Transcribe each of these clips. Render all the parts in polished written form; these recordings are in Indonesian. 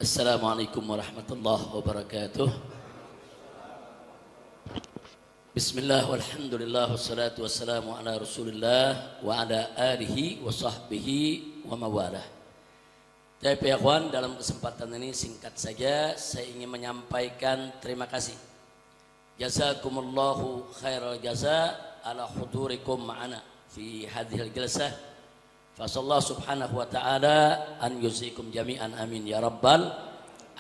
Assalamualaikum warahmatullahi wabarakatuh. Bismillah walhamdulillah wassalatu wassalamu ala rasulillah wa ala alihi wa sahbihi wa mawalah. Tapi ya kawan, dalam kesempatan ini singkat saja saya ingin menyampaikan terima kasih. Jazakumullahu khairal jaza ala hudurikum ma'ana fi hadhil jalsah. Fasallahu subhanahu wa ta'ala an yuzikum jami'an amin ya rabbal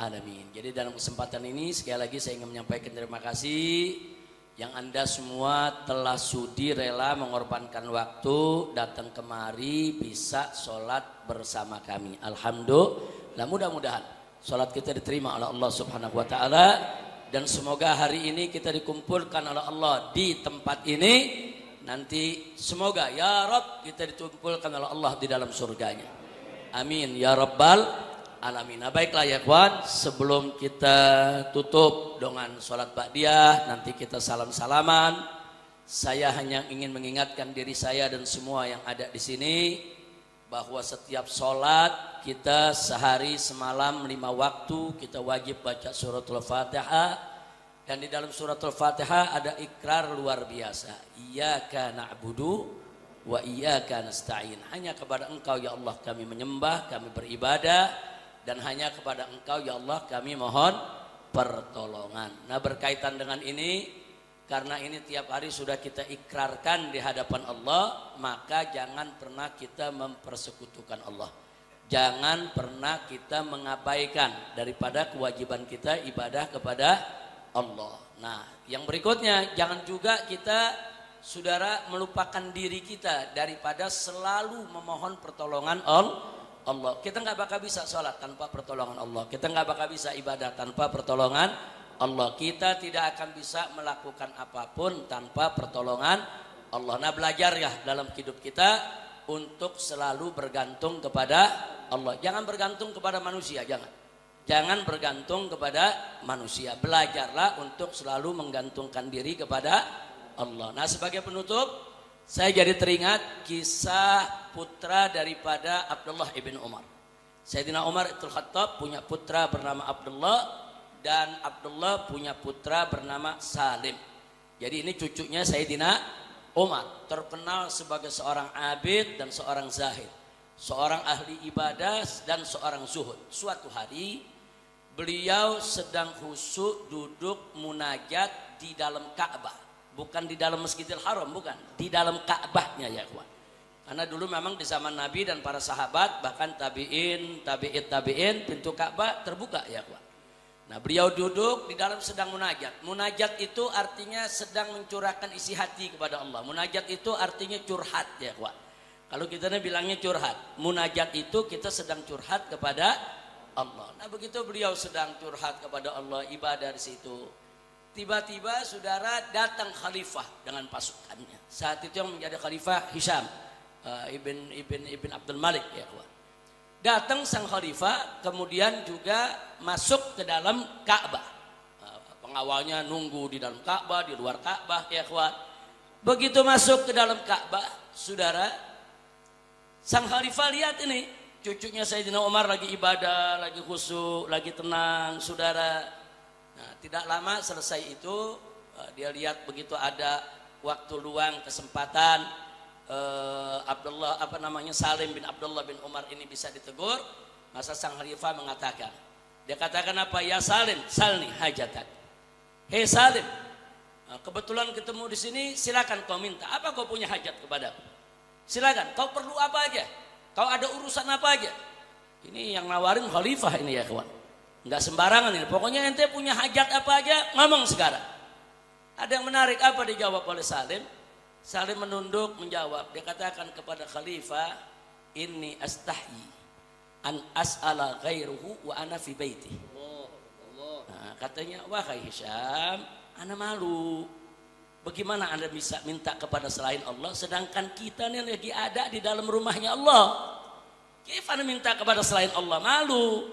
alamin. Jadi dalam kesempatan ini sekali lagi saya ingin menyampaikan terima kasih yang Anda semua telah sudi rela mengorbankan waktu datang kemari bisa sholat bersama kami. Alhamdulillah, mudah-mudahan sholat kita diterima oleh Allah subhanahu wa ta'ala. Dan semoga hari ini kita dikumpulkan oleh Allah di tempat ini. Nanti semoga ya Rabb kita dikumpulkan oleh Allah di dalam surganya. Amin ya rabbal alamin. Nah, baiklah ya kawan, sebelum kita tutup dengan sholat ba'diyah, nanti kita salam-salaman. Saya hanya ingin mengingatkan diri saya dan semua yang ada di sini bahwa setiap sholat kita sehari semalam 5 waktu kita wajib baca suratul Fatihah. Dan di dalam suratul Fatihah ada ikrar luar biasa. Iyyaka na'budu wa iyyaka nasta'in. Hanya kepada Engkau ya Allah kami menyembah, kami beribadah, dan hanya kepada Engkau ya Allah kami mohon pertolongan. Nah, berkaitan dengan ini, karena ini tiap hari sudah kita ikrarkan di hadapan Allah, maka jangan pernah kita mempersekutukan Allah. Jangan pernah kita mengabaikan daripada kewajiban kita ibadah kepada Allah. Nah, yang berikutnya jangan juga kita saudara melupakan diri kita daripada selalu memohon pertolongan Allah. Kita nggak bakal bisa sholat tanpa pertolongan Allah. Kita nggak bakal bisa ibadah tanpa pertolongan Allah. Kita tidak akan bisa melakukan apapun tanpa pertolongan Allah. Nah, belajar ya dalam hidup kita untuk selalu bergantung kepada Allah. Jangan bergantung kepada manusia, Jangan bergantung kepada manusia. Belajarlah untuk selalu menggantungkan diri kepada Allah. Nah, sebagai penutup, saya jadi teringat kisah putra daripada Abdullah ibn Umar. Sayyidina Umar ibn Khattab punya putra bernama Abdullah, dan Abdullah punya putra bernama Salim. Jadi ini cucunya Sayyidina Umar, terkenal sebagai seorang abid dan seorang zahid, seorang ahli ibadah dan seorang zuhud. Suatu hari beliau sedang khusyuk duduk munajat di dalam Ka'bah, bukan di dalam Masjidil Haram, bukan, di dalam Ka'bahnya ya kawan. Karena dulu memang di zaman Nabi dan para sahabat, bahkan tabi'in, pintu Ka'bah terbuka ya kawan. Nah, beliau duduk di dalam sedang munajat. Munajat itu artinya sedang mencurahkan isi hati kepada Allah. Munajat itu artinya curhat ya kawan. Kalau kita bilangnya curhat, munajat itu kita sedang curhat kepada Allah. Nah, begitu beliau sedang curhat kepada Allah, ibadah di situ, tiba-tiba saudara datang khalifah dengan pasukannya. Saat itu yang menjadi khalifah Hisham ibn Abdul Malik ya kawan. Datang sang khalifah, kemudian juga masuk ke dalam Ka'bah. Pengawalnya nunggu di dalam Ka'bah, di luar Ka'bah ya kawan. Begitu masuk ke dalam Ka'bah, saudara, sang khalifah lihat ini cucunya Sayyidina Umar lagi ibadah, lagi khusyuk, lagi tenang, saudara. Nah, tidak lama selesai itu, dia lihat begitu ada waktu luang, kesempatan, Salim bin Abdullah bin Umar ini bisa ditegur. Masa sang khalifah mengatakan, dia katakan apa? Ya Salim, salni hajatak. Hei Salim, kebetulan ketemu di sini, silakan kau minta. Apa kau punya hajat kepadaku? Silakan, kau perlu apa aja? Kau ada urusan apa aja? Ini yang nawarin khalifah ini ya kawan. Enggak sembarangan ini. Pokoknya ente punya hajat apa aja, ngomong sekarang. Ada yang menarik, apa dijawab oleh Salim? Salim menunduk menjawab. Dia katakan kepada khalifah, inni astahyi an as'ala ghairuhu wa ana fi baiti. Nah, katanya, wahai Hisham, ana malu. Bagaimana Anda bisa minta kepada selain Allah sedangkan kita nih lagi ada di dalam rumahnya Allah? Gimana minta kepada selain Allah? Malu.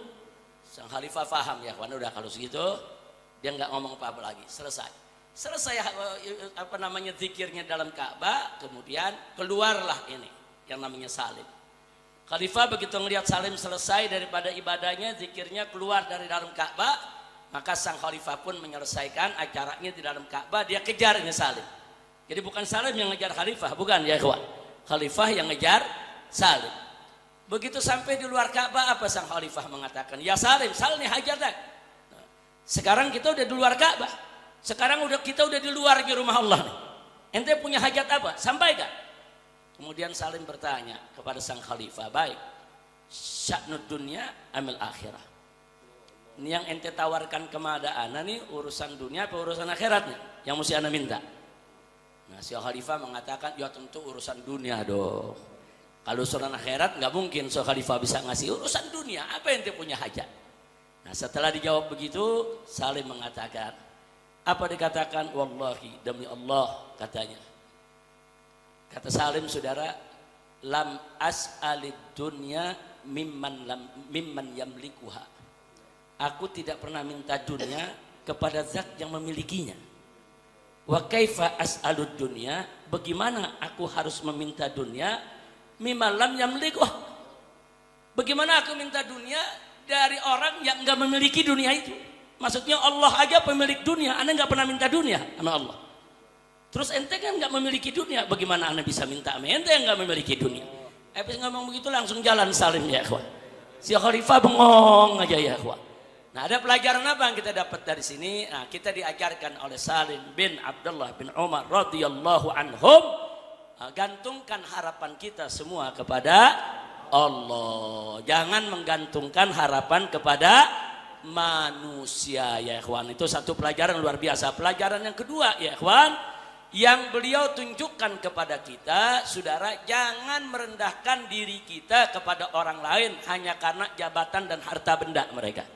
Sang khalifah faham ya kawan, udah kalau segitu dia nggak ngomong apa-apa lagi. Selesai zikirnya dalam Ka'bah, kemudian keluarlah ini yang namanya Salim. Khalifah begitu melihat Salim selesai daripada ibadahnya, zikirnya, keluar dari dalam Ka'bah, maka sang khalifah pun menyelesaikan acaranya di dalam Ka'bah, dia kejarnya Salim. Jadi bukan Salim yang ngejar khalifah, bukan ya ikhwan. Khalifah yang ngejar Salim. Begitu sampai di luar Ka'bah, apa sang khalifah mengatakan? Ya Salim, salni hajatan. Sekarang kita udah di luar Ka'bah. Sekarang kita udah di luar di rumah Allah nih. Ente punya hajat apa? Sampaikan. Kemudian Salim bertanya kepada sang khalifah, baik, sya'nud dunya amil akhirah. Ini yang ente tawarkan kepada ana nih urusan dunia apa urusan akhirat nih yang mesti ana minta? Nah, si khalifah mengatakan, ya tentu urusan dunia dong. Kalau urusan akhirat nggak mungkin si khalifah bisa ngasih urusan dunia. Apa yang ente punya hajat? Nah, setelah dijawab begitu, Salim mengatakan, apa dikatakan? Wallahi, demi Allah, katanya. Kata Salim, saudara, lam as'alid dunya mimman yamlikuha. Aku tidak pernah minta dunia kepada zat yang memilikinya. Wa kaifa as'alud dunya, bagaimana aku harus meminta dunia mimman lam yamlikuha? Bagaimana aku minta dunia dari orang yang enggak memiliki dunia itu? Maksudnya Allah aja pemilik dunia, Anda enggak pernah minta dunia sama Allah. Terus ente kan nggak memiliki dunia, bagaimana anda bisa minta sama ente yang nggak memiliki dunia? Habis ngomong begitu langsung jalan Salim ya ikhwan. Si khalifah bengong aja ya ikhwan. Nah, ada pelajaran apa yang kita dapat dari sini? Nah, kita diajarkan oleh Salim bin Abdullah bin Umar radhiyallahu anhum, gantungkan harapan kita semua kepada Allah. Jangan menggantungkan harapan kepada manusia ya ikhwan. Itu satu pelajaran luar biasa. Pelajaran yang kedua ya ikhwan, yang beliau tunjukkan kepada kita, saudara, jangan merendahkan diri kita kepada orang lain hanya karena jabatan dan harta benda mereka.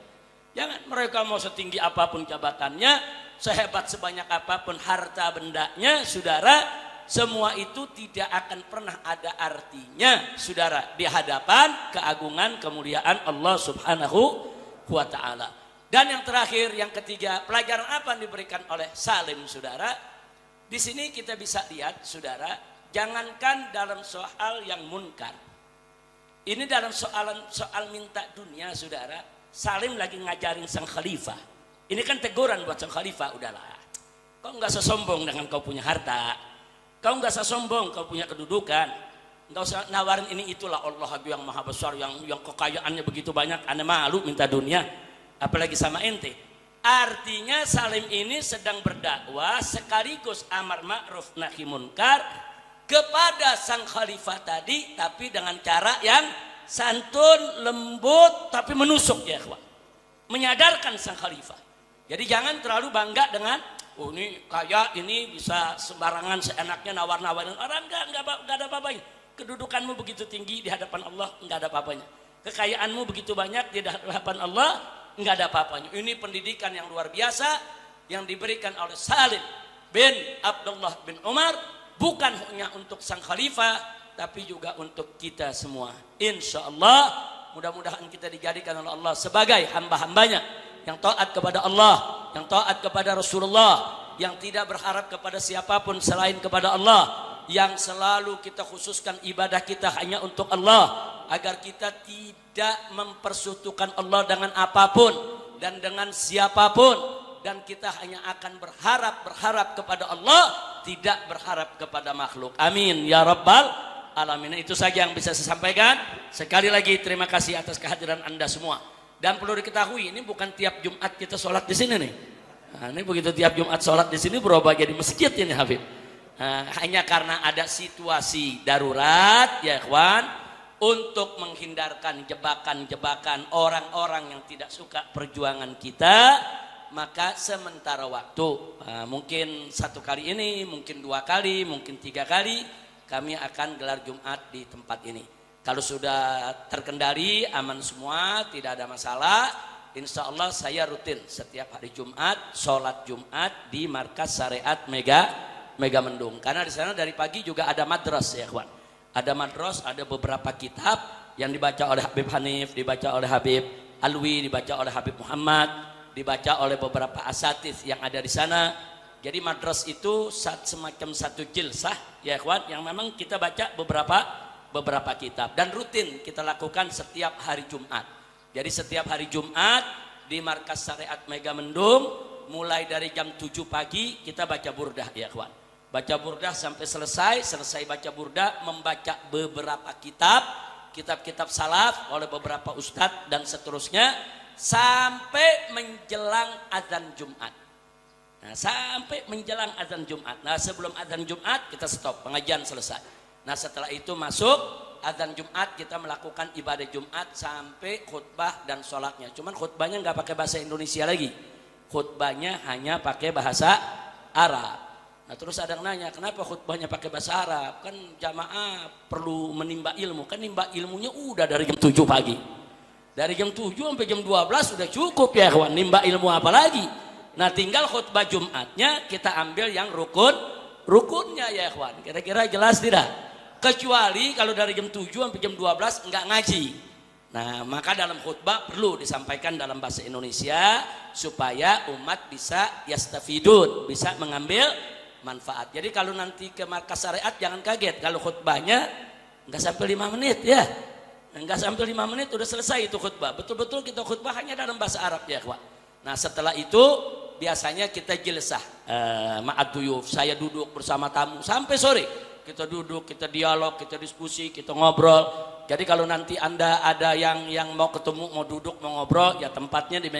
Jangan, mereka mau setinggi apapun jabatannya, sehebat sebanyak apapun harta bendanya, saudara, semua itu tidak akan pernah ada artinya, saudara, di hadapan keagungan kemuliaan Allah Subhanahu wa Ta'ala. Dan yang terakhir, yang ketiga, pelajaran apa yang diberikan oleh Salim, saudara? Di sini kita bisa lihat, saudara, jangankan dalam soal yang munkar. Ini dalam soal minta dunia, saudara. Salim lagi ngajarin sang khalifah. Ini kan teguran buat sang khalifah, udahlah. Kau nggak sesombong dengan kau punya harta. Kau nggak sesombong kau punya kedudukan. Nggak usah nawarin ini itulah, Allah yang maha besar, yang kekayaannya begitu banyak. Anda malu minta dunia, apalagi sama ente. Artinya Salim ini sedang berdakwah sekaligus amar ma'ruf nahi munkar kepada sang khalifah tadi, tapi dengan cara yang santun, lembut, tapi menusuk ya ikhwan. Menyadarkan sang khalifah. Jadi jangan terlalu bangga dengan, oh ini kaya, ini bisa sembarangan seenaknya nawar-nawarin orang, enggak ada apa-apanya. Kedudukanmu begitu tinggi di hadapan Allah, enggak ada apa-apanya. Kekayaanmu begitu banyak di hadapan Allah, enggak ada apa-apanya. Ini pendidikan yang luar biasa yang diberikan oleh Salim bin Abdullah bin Umar, bukan hanya untuk sang khalifah tapi juga untuk kita semua. Insya Allah mudah-mudahan kita dijadikan oleh Allah sebagai hamba-hambanya yang taat kepada Allah, yang taat kepada Rasulullah, yang tidak berharap kepada siapapun selain kepada Allah, yang selalu kita khususkan ibadah kita hanya untuk Allah, agar kita tidak mempersekutukan Allah dengan apapun dan dengan siapapun, dan kita hanya akan berharap kepada Allah, tidak berharap kepada makhluk. Amin ya rabbal alamin. Itu saja yang bisa saya sampaikan. Sekali lagi terima kasih atas kehadiran Anda semua. Dan perlu diketahui, ini bukan tiap Jumat kita sholat di sini nih. Nah, ini begitu tiap Jumat sholat di sini berubah jadi masjid ini Habib. Hanya karena ada situasi darurat ya ikhwan, untuk menghindarkan jebakan-jebakan orang-orang yang tidak suka perjuangan kita, maka sementara waktu, mungkin 1 kali ini, mungkin 2 kali, mungkin 3 kali kami akan gelar Jumat di tempat ini. Kalau sudah terkendali, aman semua, tidak ada masalah, insya Allah saya rutin setiap hari Jumat sholat Jumat di Markas Syariat Mega Mendung. Karena di sana dari pagi juga ada madras ya kawan. Ada madras, ada beberapa kitab yang dibaca oleh Habib Hanif, dibaca oleh Habib Alwi, dibaca oleh Habib Muhammad, dibaca oleh beberapa asatidz yang ada di sana. Jadi madras itu semacam satu jilsah ya kawan, yang memang kita baca beberapa kitab. Dan rutin kita lakukan setiap hari Jumat. Jadi setiap hari Jumat di Markas Syariat Megamendung, mulai dari jam 7 pagi kita baca burdah ya kawan. Baca burdah sampai selesai baca burdah, membaca beberapa kitab salaf oleh beberapa ustadz dan seterusnya sampai menjelang azan Jumat. Nah, sampai menjelang azan Jumat. Nah, sebelum azan Jumat kita stop, pengajian selesai. Nah, setelah itu masuk azan Jumat, kita melakukan ibadah Jumat sampai khutbah dan sholatnya. Cuman khutbahnya nggak pakai bahasa Indonesia lagi. Khutbahnya hanya pakai bahasa Arab. Nah, terus ada yang nanya, kenapa khutbahnya pakai bahasa Arab? Kan jamaah perlu menimba ilmu. Kan nimba ilmunya udah dari jam 7 pagi. Dari jam 7 sampai jam 12 sudah cukup ya kawan. Nimba ilmu apa lagi? Nah, tinggal khutbah Jumatnya kita ambil yang rukunnya ya kawan. Kira-kira jelas tidak? Kecuali kalau dari jam 7 sampai jam 12 enggak ngaji. Nah, maka dalam khutbah perlu disampaikan dalam bahasa Indonesia supaya umat bisa yastafidun, bisa mengambil manfaat. Jadi kalau nanti ke Markas Syariat jangan kaget kalau khutbahnya enggak sampai 5 menit ya. Enggak sampai 5 menit udah selesai itu khutbah. Betul-betul kita khutbah hanya dalam bahasa Arab ya, kawan. Nah, setelah itu biasanya kita jilsah ma'ad duyuf, saya duduk bersama tamu sampai sore. Kita duduk, kita dialog, kita diskusi, kita ngobrol. Jadi kalau nanti Anda ada yang mau ketemu, mau duduk, mau ngobrol, ya tempatnya di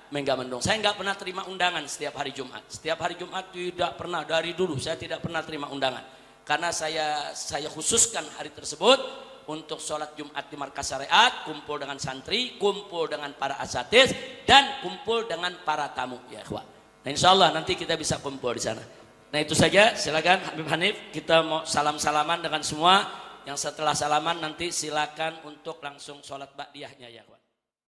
Megamendung. Saya nggak pernah terima undangan setiap hari Jumat. Setiap hari Jumat tidak pernah, dari dulu saya tidak pernah terima undangan. Karena saya khususkan hari tersebut untuk sholat Jumat di Markas Syariat, kumpul dengan santri, kumpul dengan para asatiz, dan kumpul dengan para tamu. Ya, ikhwan. Nah, insya Allah nanti kita bisa kumpul di sana. Nah, itu saja, silakan Habib Hanif, kita mau salam-salaman dengan semua. Yang setelah salaman nanti silakan untuk langsung sholat ba'diyahnya ya kawan.